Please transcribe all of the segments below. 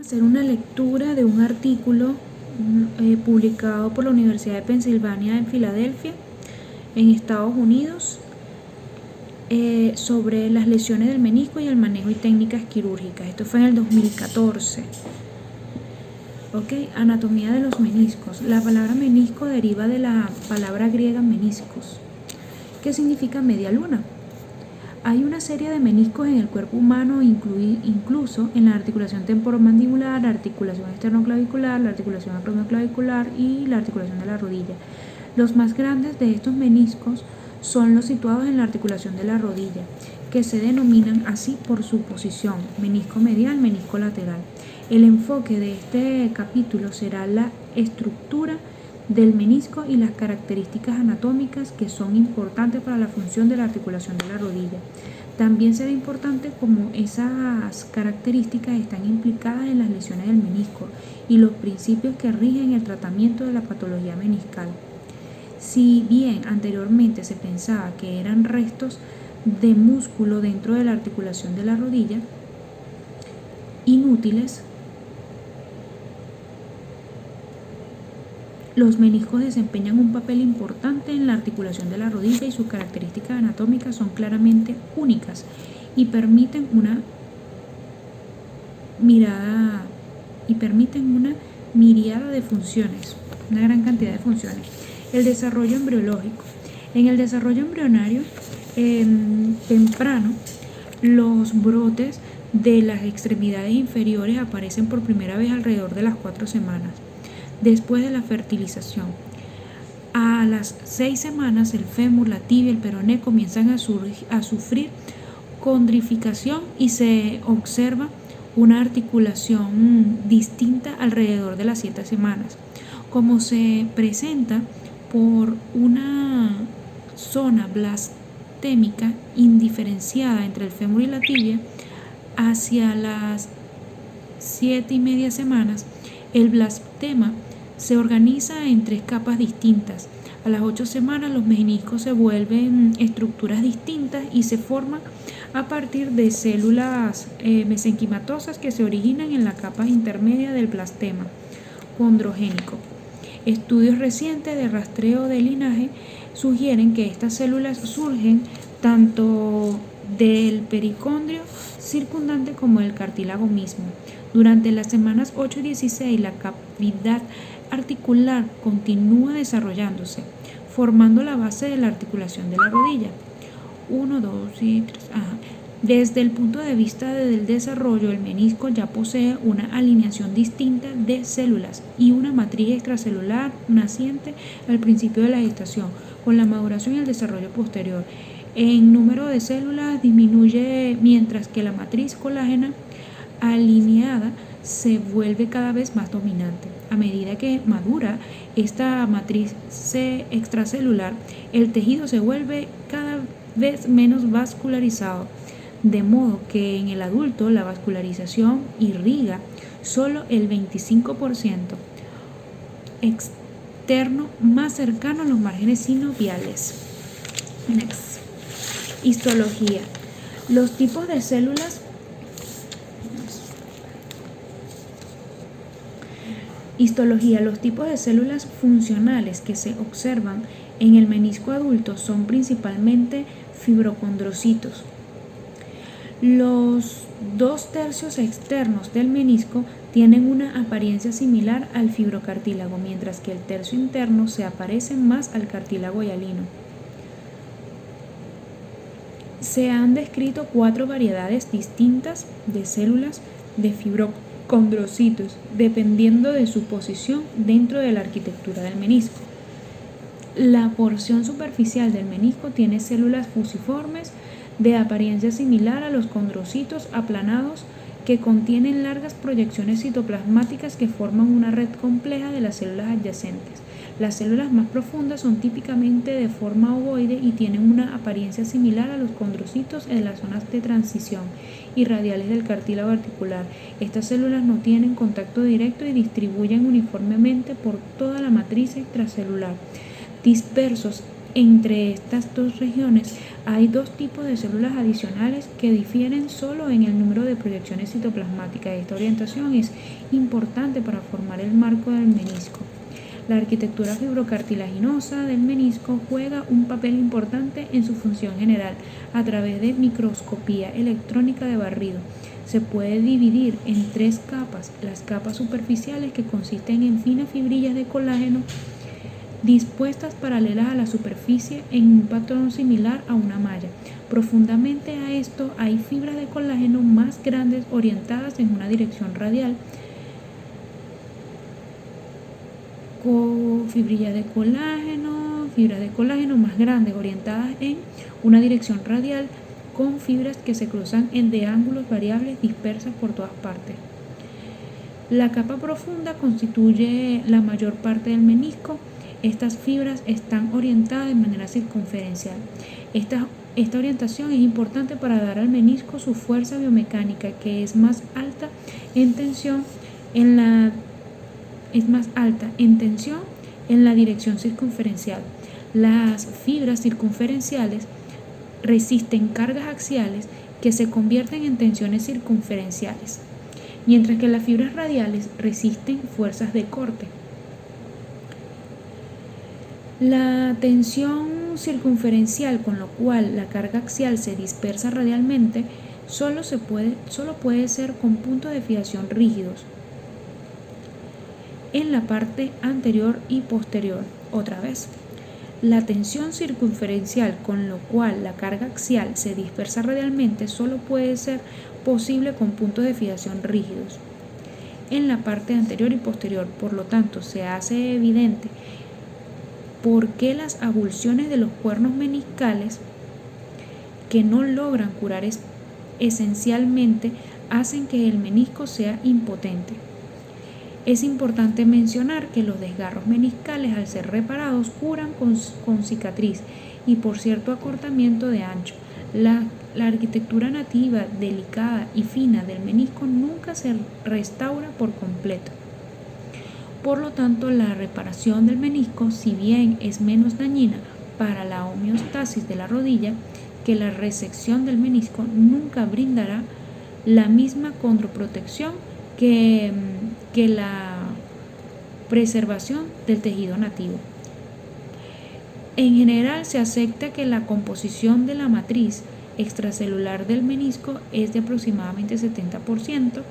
Hacer una lectura de un artículo publicado por la Universidad de Pensilvania en Filadelfia, en Estados Unidos, sobre las lesiones del menisco y el manejo y técnicas quirúrgicas. Esto fue en el 2014. Anatomía de los meniscos. La palabra menisco deriva de la palabra griega meniscos, que significa media luna. Hay una serie de meniscos en el cuerpo humano, incluso en la articulación temporomandibular, la articulación esternoclavicular, la articulación acromioclavicular y la articulación de la rodilla. Los más grandes de estos meniscos son los situados en la articulación de la rodilla, que se denominan así por su posición: menisco medial, menisco lateral. El enfoque de este capítulo será la estructura del menisco y las características anatómicas que son importantes para la función de la articulación de la rodilla. También será importante cómo esas características están implicadas en las lesiones del menisco y los principios que rigen el tratamiento de la patología meniscal. Si bien anteriormente se pensaba que eran restos de músculo dentro de la articulación de la rodilla, inútiles, los meniscos desempeñan un papel importante en la articulación de la rodilla y sus características anatómicas son claramente únicas y permiten una miriada de funciones, una gran cantidad de funciones. El desarrollo embriológico. En el desarrollo embrionario temprano, los brotes de las extremidades inferiores aparecen por primera vez alrededor de las 4 semanas. Después de la fertilización, a las 6 semanas, el fémur, la tibia y el peroné comienzan a sufrir condrificación y se observa una articulación distinta alrededor de las 7 semanas. Como se presenta por una zona blastémica indiferenciada entre el fémur y la tibia, hacia las 7,5 semanas, el blastema se organiza en 3 capas distintas. A las 8 semanas los meniscos se vuelven estructuras distintas y se forman a partir de células mesenquimatosas que se originan en la capa intermedia del blastema condrogénico. Estudios recientes de rastreo de linaje sugieren que estas células surgen tanto del pericondrio circundante como del cartílago mismo. Durante las semanas 8 y 16, la cavidad articular continúa desarrollándose, formando la base de la articulación de la rodilla. 1, 2 y 3. Desde el punto de vista del desarrollo, el menisco ya posee una alineación distinta de células y una matriz extracelular naciente al principio de la gestación. Con la maduración y el desarrollo posterior, en número de células disminuye, mientras que la matriz colágena alineada se vuelve cada vez más dominante. A medida que madura esta matriz extracelular, el tejido se vuelve cada vez menos vascularizado, de modo que en el adulto la vascularización irriga solo el 25% externo más cercano a los márgenes sinoviales. Next. Histología. Los tipos de células Los tipos de células funcionales que se observan en el menisco adulto son principalmente fibrocondrocitos. Los 2/3 externos del menisco tienen una apariencia similar al fibrocartílago, mientras que el tercio interno se parece más al cartílago hialino. Se han descrito 4 variedades distintas de células de fibrocondrocitos, dependiendo de su posición dentro de la arquitectura del menisco. La porción superficial del menisco tiene células fusiformes de apariencia similar a los condrocitos aplanados que contienen largas proyecciones citoplasmáticas que forman una red compleja de las células adyacentes. Las células más profundas son típicamente de forma ovoide y tienen una apariencia similar a los condrocitos en las zonas de transición y radiales del cartílago articular. Estas células no tienen contacto directo y distribuyen uniformemente por toda la matriz extracelular, dispersos Entre estas dos regiones hay dos tipos de células adicionales que difieren solo en el número de proyecciones citoplasmáticas. Esta orientación es importante para formar el marco del menisco. La arquitectura fibrocartilaginosa del menisco juega un papel importante en su función general a través de microscopía electrónica de barrido. Se puede dividir en tres capas: las capas superficiales, que consisten en finas fibrillas de colágeno dispuestas paralelas a la superficie en un patrón similar a una malla. Profundamente a esto hay fibras de colágeno más grandes orientadas en una dirección radial, fibras de colágeno más grandes orientadas en una dirección radial, con fibras que se cruzan de ángulos variables dispersas por todas partes. La capa profunda constituye la mayor parte del menisco. Estas fibras están orientadas de manera circunferencial. Esta orientación es importante para dar al menisco su fuerza biomecánica, que es más alta en tensión en la dirección circunferencial. Las fibras circunferenciales resisten cargas axiales que se convierten en tensiones circunferenciales, mientras que las fibras radiales resisten fuerzas de corte. La tensión circunferencial, con lo cual la carga axial se dispersa radialmente, solo puede ser con puntos de fijación rígidos en la parte anterior y posterior. Otra vez, la tensión circunferencial, con lo cual la carga axial se dispersa radialmente, solo puede ser posible con puntos de fijación rígidos en la parte anterior y posterior. Por lo tanto, se hace evidente por qué las avulsiones de los cuernos meniscales, que no logran curar esencialmente, hacen que el menisco sea impotente. Es importante mencionar que los desgarros meniscales, al ser reparados, curan con cicatriz y por cierto acortamiento de ancho. La arquitectura nativa, delicada y fina del menisco nunca se restaura por completo. Por lo tanto, la reparación del menisco, si bien es menos dañina para la homeostasis de la rodilla que la resección del menisco, nunca brindará la misma condroprotección que la preservación del tejido nativo. En general, se acepta que la composición de la matriz extracelular del menisco es de aproximadamente 70%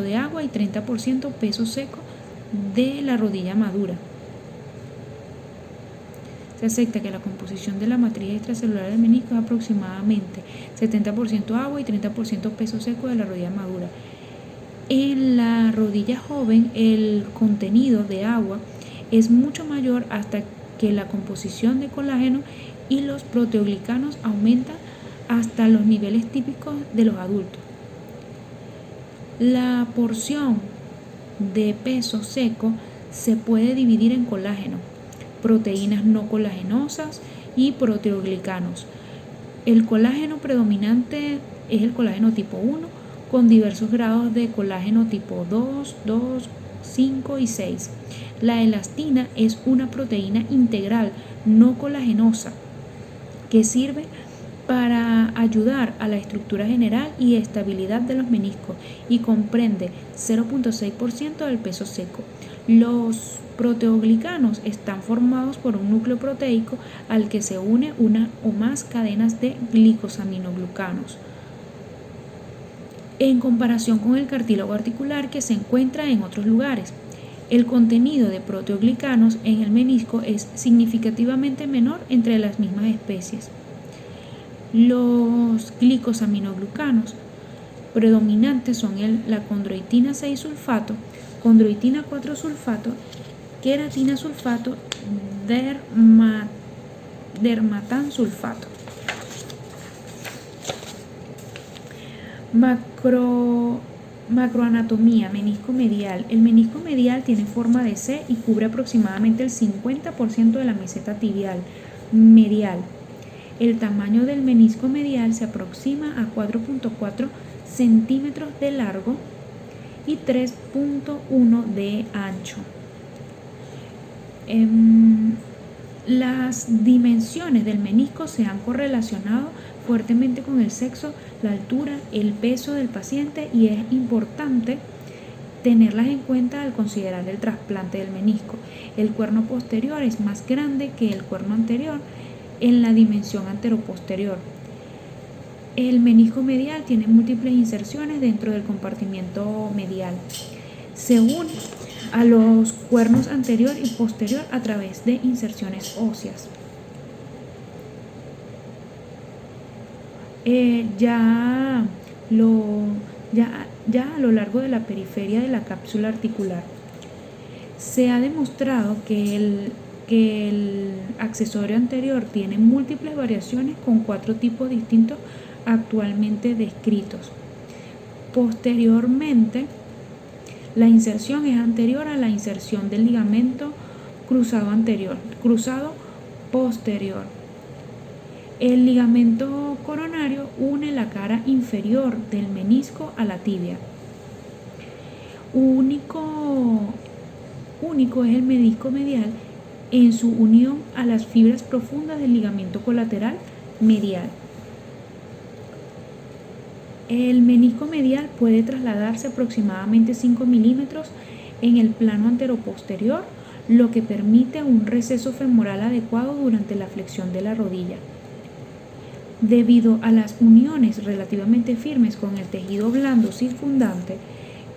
de agua y 30% peso seco de la rodilla madura. Se acepta que la composición de la matriz extracelular del menisco es aproximadamente 70% agua y 30% peso seco de la rodilla madura. En la rodilla joven, el contenido de agua es mucho mayor hasta que la composición de colágeno y los proteoglicanos aumenta hasta los niveles típicos de los adultos. La porción de peso seco se puede dividir en colágeno, proteínas no colagenosas y proteoglicanos. El colágeno predominante es el colágeno tipo 1, con diversos grados de colágeno tipo 2, 5 y 6. La elastina es una proteína integral no colagenosa que sirve para ayudar a la estructura general y estabilidad de los meniscos y comprende 0.6% del peso seco. Los proteoglicanos están formados por un núcleo proteico al que se une una o más cadenas de glicosaminoglucanos, en comparación con el cartílago articular que se encuentra en otros lugares. El contenido de proteoglicanos en el menisco es significativamente menor entre las mismas especies. Los glicosaminoglucanos predominantes son la condroitina 6 sulfato, condroitina 4 sulfato, queratina sulfato, dermatan sulfato. Macroanatomía, menisco medial. El menisco medial tiene forma de C y cubre aproximadamente el 50% de la meseta tibial medial. El tamaño del menisco medial se aproxima a 4.4 centímetros de largo y 3.1 de ancho. Las dimensiones del menisco se han correlacionado fuertemente con el sexo, la altura, el peso del paciente, y es importante tenerlas en cuenta al considerar el trasplante del menisco. El cuerno posterior es más grande que el cuerno anterior en la dimensión anteroposterior. El menisco medial tiene múltiples inserciones dentro del compartimiento medial. Se une a los cuernos anterior y posterior a través de inserciones óseas. Ya a lo largo de la periferia de la cápsula articular se ha demostrado que el accesorio anterior tiene múltiples variaciones con 4 tipos distintos actualmente descritos. Posteriormente, la inserción es anterior a la inserción del ligamento cruzado posterior. El ligamento coronario une la cara inferior del menisco a la tibia. Único es el menisco medial en su unión a las fibras profundas del ligamento colateral medial. El menisco medial puede trasladarse aproximadamente 5 milímetros en el plano anteroposterior, lo que permite un receso femoral adecuado durante la flexión de la rodilla. Debido a las uniones relativamente firmes con el tejido blando circundante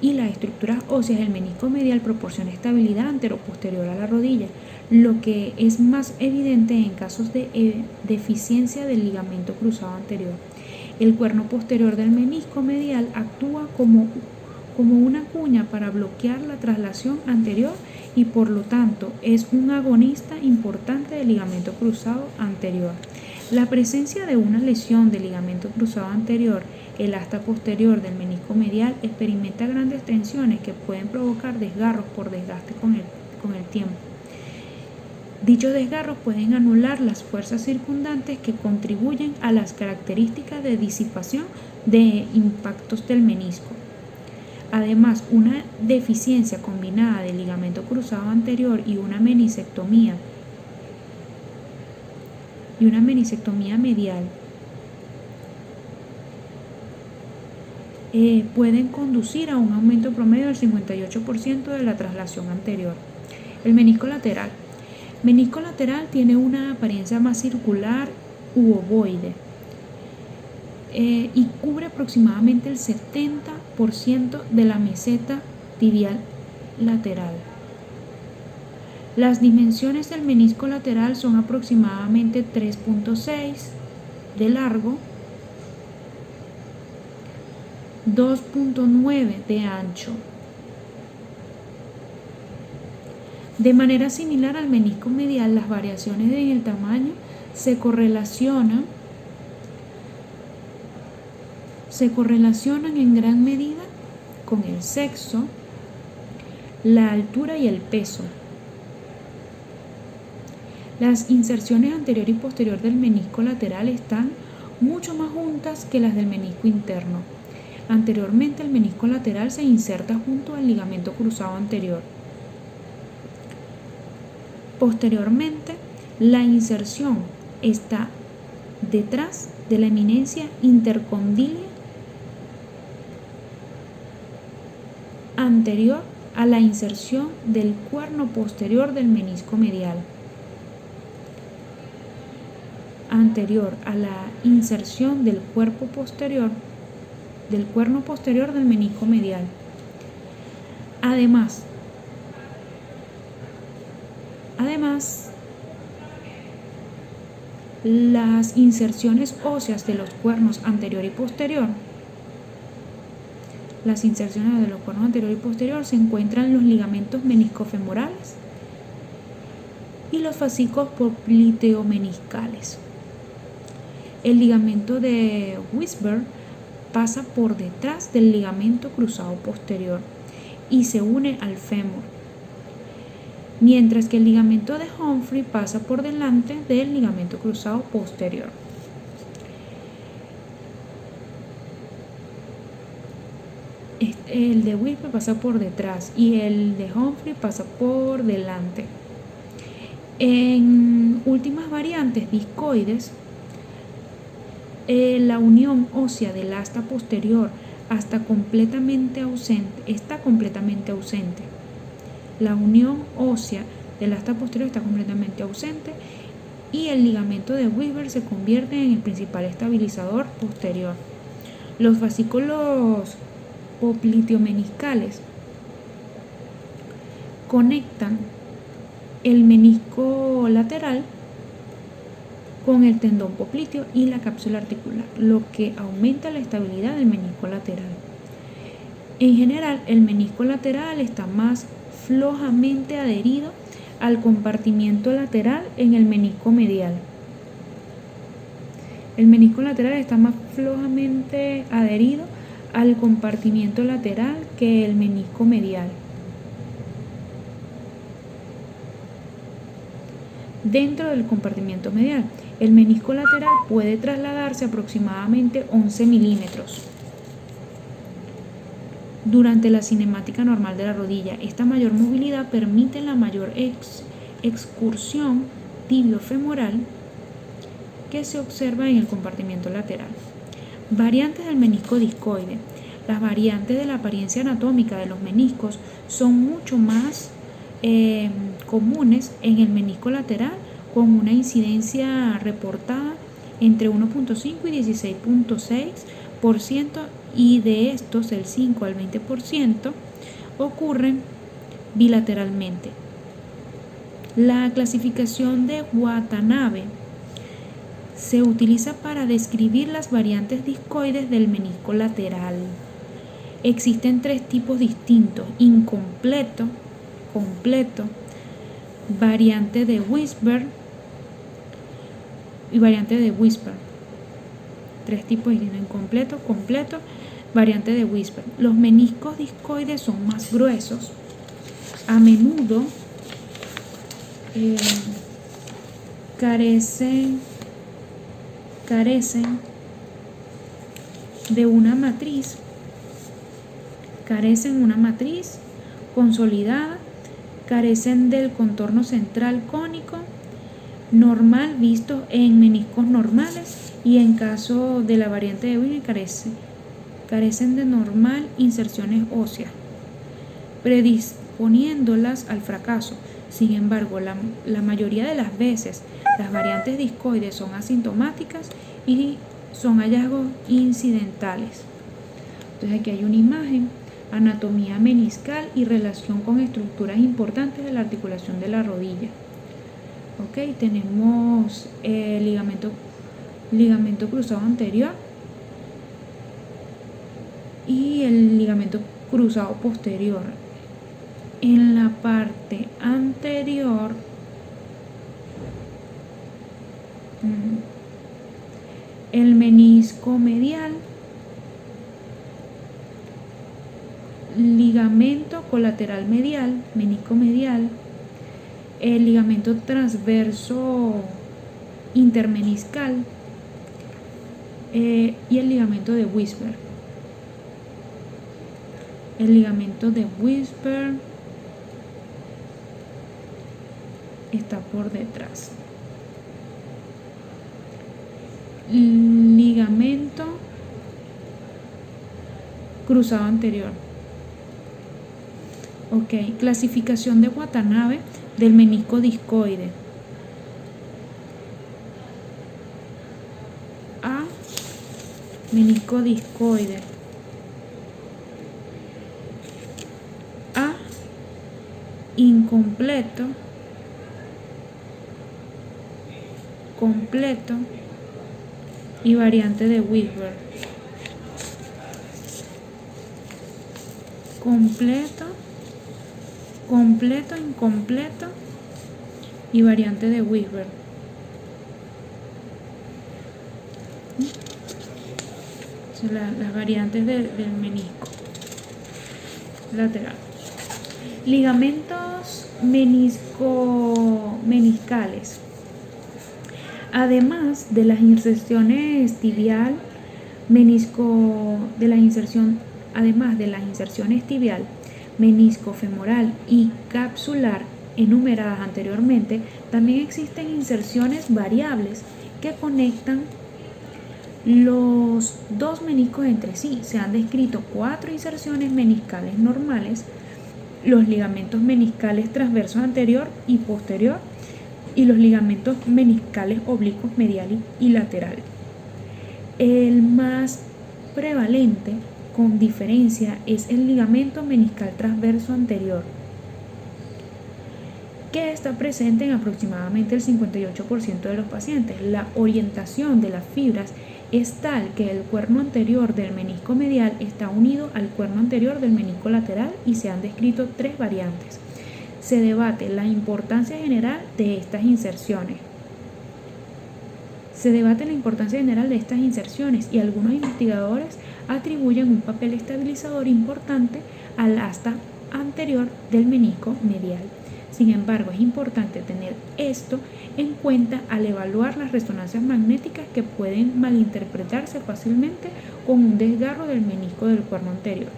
y las estructuras óseas, el menisco medial proporciona estabilidad anteroposterior a la rodilla, lo que es más evidente en casos de deficiencia del ligamento cruzado anterior. El cuerno posterior del menisco medial actúa como una cuña para bloquear la traslación anterior y por lo tanto es un agonista importante del ligamento cruzado anterior. La presencia de una lesión del ligamento cruzado anterior, el asta posterior del menisco medial, experimenta grandes tensiones que pueden provocar desgarros por desgaste con el tiempo. Dichos desgarros pueden anular las fuerzas circundantes que contribuyen a las características de disipación de impactos del menisco. Además, una deficiencia combinada del ligamento cruzado anterior y una meniscectomía medial pueden conducir a un aumento promedio del 58% de la traslación anterior. El menisco lateral. Menisco lateral tiene una apariencia más circular u ovoide y cubre aproximadamente el 70% de la meseta tibial lateral. Las dimensiones del menisco lateral son aproximadamente 3.6 de largo, 2.9 de ancho. De manera similar al menisco medial, las variaciones en el tamaño se correlacionan en gran medida con el sexo, la altura y el peso. Las inserciones anterior y posterior del menisco lateral están mucho más juntas que las del menisco interno. Anteriormente, el menisco lateral se inserta junto al ligamento cruzado anterior. Posteriormente, la inserción está detrás de la eminencia intercondilia anterior a la inserción del cuerno posterior del menisco medial. Anterior a la inserción del cuerno posterior del menisco medial. Además, las inserciones óseas de los cuernos anterior y posterior. Las inserciones de los cuernos anterior y posterior se encuentran en los ligamentos meniscofemorales y los fascículos popliteomeniscales. El ligamento de Wisberg pasa por detrás del ligamento cruzado posterior y se une al fémur, mientras que el ligamento de Humphrey pasa por delante del ligamento cruzado posterior. El de Wisberg pasa por detrás y el de Humphrey pasa por delante. En últimas variantes discoides, la unión ósea del asta posterior está completamente ausente. La unión ósea del asta posterior está completamente ausente y el ligamento de Weisberg se convierte en el principal estabilizador posterior. Los fascículos popliteomeniscales conectan el menisco lateral con el tendón popliteo y la cápsula articular, lo que aumenta la estabilidad del menisco lateral. En general, el menisco lateral está más flojamente adherido al compartimiento lateral en el menisco medial. El menisco lateral está más flojamente adherido al compartimiento lateral que el menisco medial. Dentro del compartimiento medial, el menisco lateral puede trasladarse aproximadamente 11 milímetros. Durante la cinemática normal de la rodilla, esta mayor movilidad permite la mayor excursión tibiofemoral que se observa en el compartimiento lateral. Variantes del menisco discoide. Las variantes de la apariencia anatómica de los meniscos son mucho más comunes en el menisco lateral, con una incidencia reportada entre 1.5 y 16.6%, y de estos el 5 al 20% ocurren bilateralmente. La clasificación de Watanabe se utiliza para describir las variantes discoides del menisco lateral. Existen tres tipos distintos: incompleto, completo, variante de Weisberg y variante de Weisberg. Tres tipos distintos: incompleto, completo, variante de Weisberg. Los meniscos discoides son más gruesos. A menudo carecen de una matriz consolidada, carecen del contorno central cónico normal visto en meniscos normales, y en caso de la variante de Weisberg carecen de normal inserciones óseas, predisponiéndolas al fracaso. Sin embargo, la mayoría de las veces las variantes discoides son asintomáticas y son hallazgos incidentales. Entonces aquí hay una imagen: anatomía meniscal y relación con estructuras importantes de la articulación de la rodilla. Ok, tenemos el ligamento cruzado anterior y el ligamento cruzado posterior. En la parte anterior el menisco medial, ligamento colateral medial, menisco medial, el ligamento transverso intermeniscal y el ligamento de Weisberg. El ligamento de Weisberg está por detrás. Ligamento cruzado anterior. Ok, clasificación de Watanabe del menisco discoide. A, menisco discoide. A, incompleto, completo y variante de Weisberg. Completo, incompleto y variante de Weisberg. Las variantes del menisco lateral. Ligamentos meniscales. Además de las inserciones tibial, menisco femoral y capsular, enumeradas anteriormente, también existen inserciones variables que conectan los dos meniscos entre sí. Se han descrito 4 inserciones meniscales normales, los ligamentos meniscales transversos anterior y posterior y los ligamentos meniscales oblicuos medial y lateral. El más prevalente con diferencia es el ligamento meniscal transverso anterior, que está presente en aproximadamente el 58% de los pacientes. La orientación de las fibras es tal que el cuerno anterior del menisco medial está unido al cuerno anterior del menisco lateral y se han descrito 3 variantes. Se debate la importancia general de estas inserciones. Y algunos investigadores atribuyen un papel estabilizador importante al asta anterior del menisco medial. Sin embargo, es importante tener esto en cuenta al evaluar las resonancias magnéticas que pueden malinterpretarse fácilmente con un desgarro del menisco del cuerno anterior.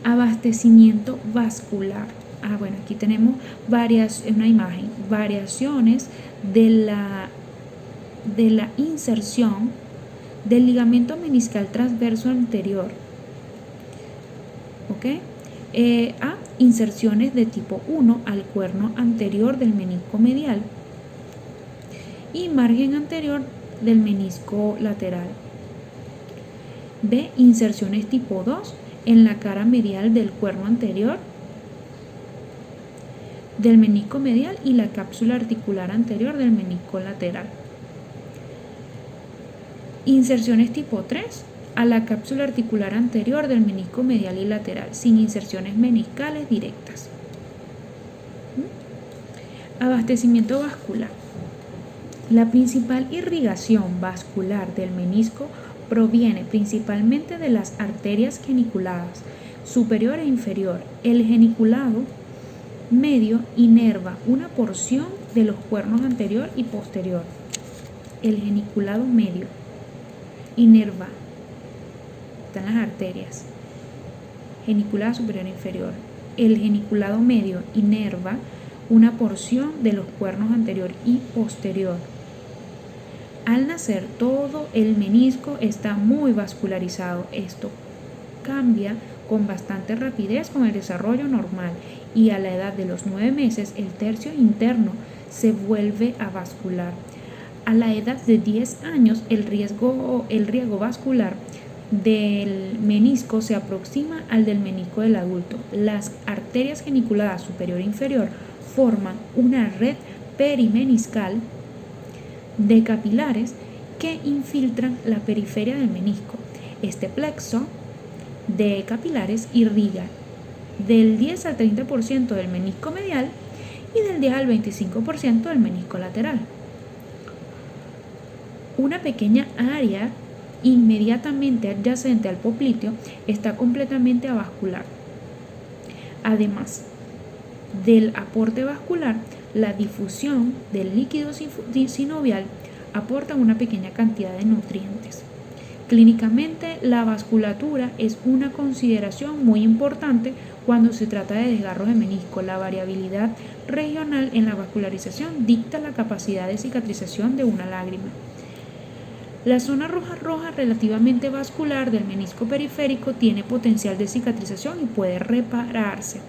Abastecimiento vascular. Bueno, aquí tenemos una imagen, variaciones de la inserción del ligamento meniscal transverso anterior. ¿Ok? Inserciones de tipo 1 al cuerno anterior del menisco medial y margen anterior del menisco lateral. B. Inserciones tipo 2 en la cara medial del cuerno anterior del menisco medial y la cápsula articular anterior del menisco lateral. Inserciones tipo 3 a la cápsula articular anterior del menisco medial y lateral, sin inserciones meniscales directas. Abastecimiento vascular. La principal irrigación vascular del menisco proviene principalmente de las arterias geniculadas, superior e inferior. El geniculado medio inerva una porción de los cuernos anterior y posterior. El geniculado medio inerva, están las arterias geniculada superior e inferior. El geniculado medio inerva una porción de los cuernos anterior y posterior. Al nacer, todo el menisco está muy vascularizado. Esto cambia con bastante rapidez con el desarrollo normal y a la edad de los 9 meses el tercio interno se vuelve avascular. A la edad de 10 años el riego vascular del menisco se aproxima al del menisco del adulto. Las arterias geniculadas superior e inferior forman una red perimeniscal de capilares que infiltran la periferia del menisco. Este plexo de capilares irriga del 10 al 30% del menisco medial y del 10 al 25% del menisco lateral. Una pequeña área inmediatamente adyacente al popliteo está completamente avascular. Además del aporte vascular, la difusión del líquido sinovial aporta una pequeña cantidad de nutrientes. Clínicamente, la vasculatura es una consideración muy importante cuando se trata de desgarros de menisco. La variabilidad regional en la vascularización dicta la capacidad de cicatrización de una lágrima. La zona roja relativamente vascular del menisco periférico tiene potencial de cicatrización y puede repararse.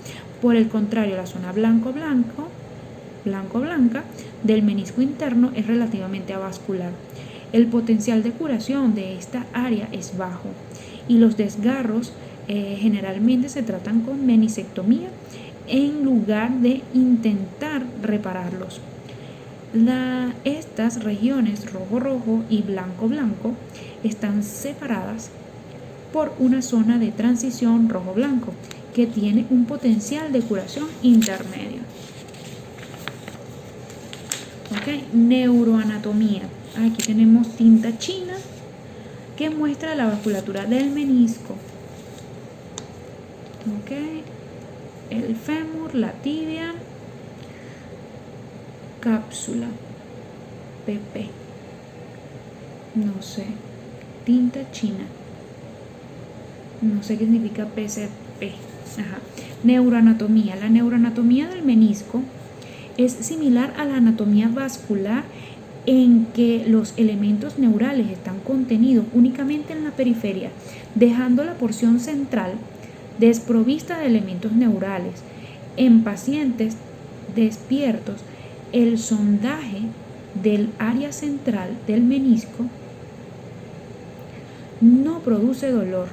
Por el contrario, la zona blanca del menisco interno es relativamente avascular. El potencial de curación de esta área es bajo y los desgarros generalmente se tratan con meniscectomía en lugar de intentar repararlos. Estas regiones rojo y blanco están separadas por una zona de transición rojo-blanco que tiene un potencial de curación intermedio. Neuroanatomía. Aquí tenemos tinta china que muestra la vasculatura del menisco. El fémur, la tibia, cápsula, PP, no sé, tinta china, no sé qué significa PCP. Neuroanatomía. La neuroanatomía del menisco es similar a la anatomía vascular en que los elementos neurales están contenidos únicamente en la periferia, dejando la porción central desprovista de elementos neurales. En pacientes despiertos, el sondaje del área central del menisco no produce dolor,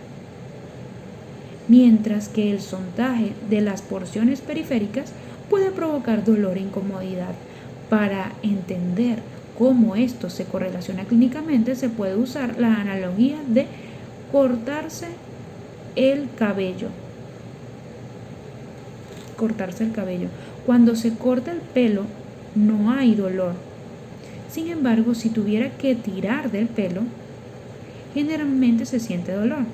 mientras que el sondaje de las porciones periféricas puede provocar dolor e incomodidad. Para entender cómo esto se correlaciona clínicamente, se puede usar la analogía de cortarse el cabello. Cuando se corta el pelo, no hay dolor. Sin embargo, si tuviera que tirar del pelo, generalmente se siente dolor.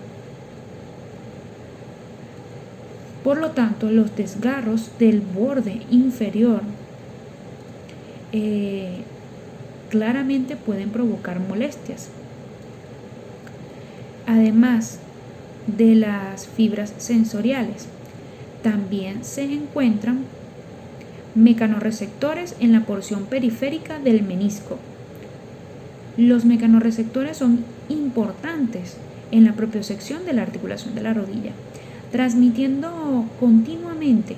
Por lo tanto, los desgarros del borde inferior claramente pueden provocar molestias. Además de las fibras sensoriales, también se encuentran mecanorreceptores en la porción periférica del menisco. Los mecanorreceptores son importantes en la propiocepción de la articulación de la rodilla, transmitiendo continuamente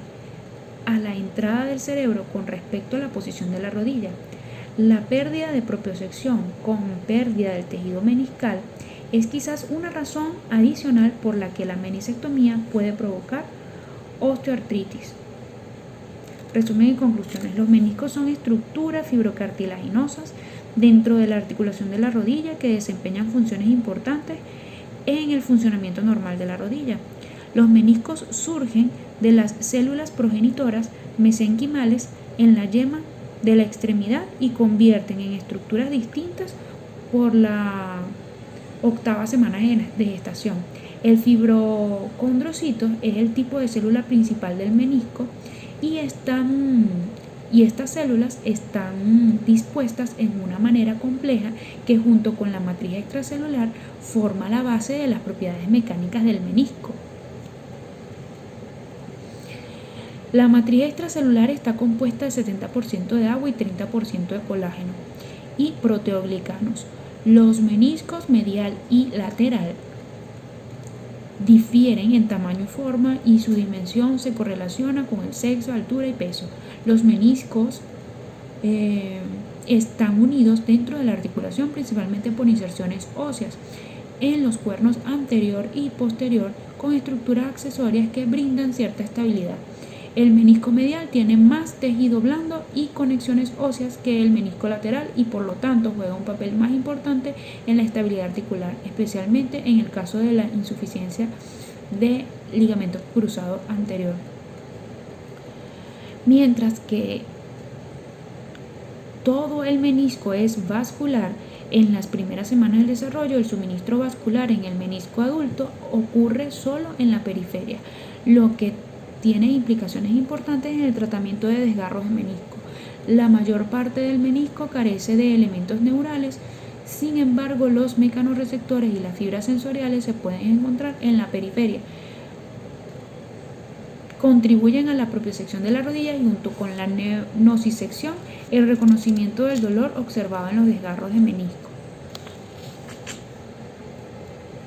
a la entrada del cerebro con respecto a la posición de la rodilla. La pérdida de propiocepción con pérdida del tejido meniscal es quizás una razón adicional por la que la meniscectomía puede provocar osteoartritis. Resumen y conclusiones. Los meniscos son estructuras fibrocartilaginosas dentro de la articulación de la rodilla que desempeñan funciones importantes en el funcionamiento normal de la rodilla. Los meniscos surgen de las células progenitoras mesenquimales en la yema de la extremidad y convierten en estructuras distintas por la 8ª semana de gestación. El fibrocondrocito es el tipo de célula principal del menisco y estas células están dispuestas en una manera compleja que junto con la matriz extracelular forma la base de las propiedades mecánicas del menisco. La matriz extracelular está compuesta de 70% de agua y 30% de colágeno y proteoglicanos. Los meniscos medial y lateral difieren en tamaño y forma y su dimensión se correlaciona con el sexo, altura y peso. Los meniscos están unidos dentro de la articulación principalmente por inserciones óseas en los cuernos anterior y posterior con estructuras accesorias que brindan cierta estabilidad. El menisco medial tiene más tejido blando y conexiones óseas que el menisco lateral y por lo tanto juega un papel más importante en la estabilidad articular, especialmente en el caso de la insuficiencia de ligamento cruzado anterior. Mientras que todo el menisco es vascular, en las primeras semanas del desarrollo el suministro vascular en el menisco adulto ocurre solo en la periferia, lo que tiene implicaciones importantes en el tratamiento de desgarros de menisco. La mayor parte del menisco carece de elementos neurales, sin embargo los mecanorreceptores y las fibras sensoriales se pueden encontrar en la periferia. Contribuyen a la propiocepción de la rodilla y junto con la nocicepción, el reconocimiento del dolor observado en los desgarros de menisco.